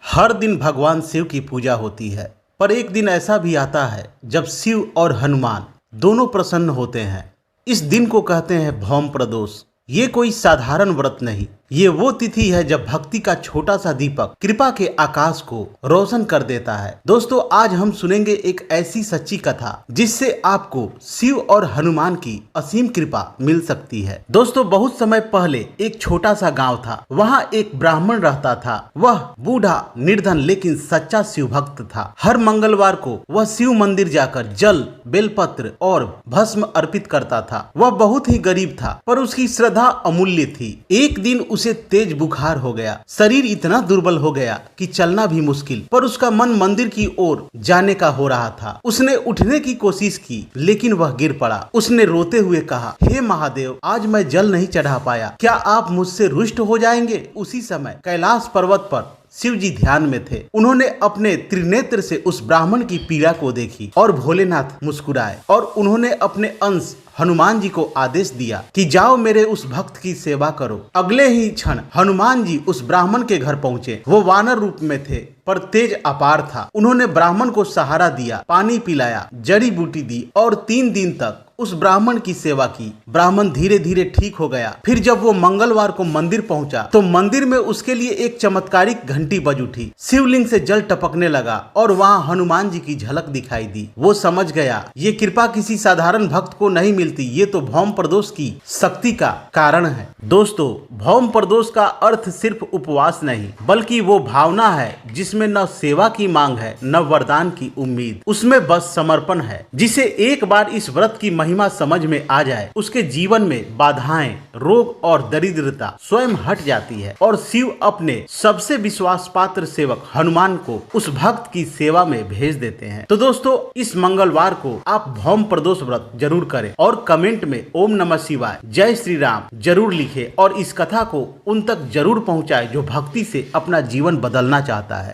हर दिन भगवान शिव की पूजा होती है, पर एक दिन ऐसा भी आता है जब शिव और हनुमान दोनों प्रसन्न होते हैं। इस दिन को कहते हैं भौम प्रदोष। ये कोई साधारण व्रत नहीं, ये वो तिथि है जब भक्ति का छोटा सा दीपक कृपा के आकाश को रोशन कर देता है। दोस्तों, आज हम सुनेंगे एक ऐसी सच्ची कथा जिससे आपको शिव और हनुमान की असीम कृपा मिल सकती है। दोस्तों, बहुत समय पहले एक छोटा सा गांव था। वहां एक ब्राह्मण रहता था। वह बूढ़ा, निर्धन लेकिन सच्चा शिव भक्त था। हर मंगलवार को वह शिव मंदिर जाकर जल, बेलपत्र और भस्म अर्पित करता था। वह बहुत ही गरीब था, पर उसकी श्रद्धा अमूल्य थी। एक दिन उसे तेज बुखार हो गया। शरीर इतना दुर्बल हो गया कि चलना भी मुश्किल, पर उसका मन मंदिर की ओर जाने का हो रहा था। उसने उठने की कोशिश की, लेकिन वह गिर पड़ा। उसने रोते हुए कहा, हे महादेव, आज मैं जल नहीं चढ़ा पाया, क्या आप मुझसे रुष्ट हो जाएंगे? उसी समय कैलाश पर्वत पर शिव जी ध्यान में थे। उन्होंने अपने त्रिनेत्र से उस ब्राह्मण की पीड़ा को देखी और भोलेनाथ मुस्कुराए और उन्होंने अपने अंश हनुमान जी को आदेश दिया कि जाओ, मेरे उस भक्त की सेवा करो। अगले ही क्षण हनुमान जी उस ब्राह्मण के घर पहुंचे। वो वानर रूप में थे, पर तेज अपार था। उन्होंने ब्राह्मण को सहारा दिया, पानी पिलाया, जड़ी बूटी दी और 3 दिन तक उस ब्राह्मण की सेवा की। ब्राह्मण धीरे धीरे ठीक हो गया। फिर जब वो मंगलवार को मंदिर पहुंचा तो मंदिर में उसके लिए एक चमत्कारिक घंटी बज उठी। शिवलिंग से जल टपकने लगा और वहां हनुमान जी की झलक दिखाई दी। वो समझ गया, ये कृपा किसी साधारण भक्त को नहीं मिलती, ये तो भौम प्रदोष की शक्ति का कारण है। दोस्तों, भौम प्रदोष का अर्थ सिर्फ उपवास नहीं, बल्कि वो भावना है जिसमें न सेवा की मांग है, न वरदान की उम्मीद, उसमें बस समर्पण है। जिसे एक बार इस व्रत की महिमा समझ में आ जाए, उसके जीवन में बाधाएं, रोग और दरिद्रता स्वयं हट जाती है और शिव अपने सबसे विश्वास पात्र सेवक हनुमान को उस भक्त की सेवा में भेज देते हैं। तो दोस्तों, इस मंगलवार को आप भौम प्रदोष व्रत जरूर करें और कमेंट में ओम नमः शिवाय, जय श्री राम जरूर लिखें और इस कथा को उन तक जरूर पहुंचाएं जो भक्ति से अपना जीवन बदलना चाहता है।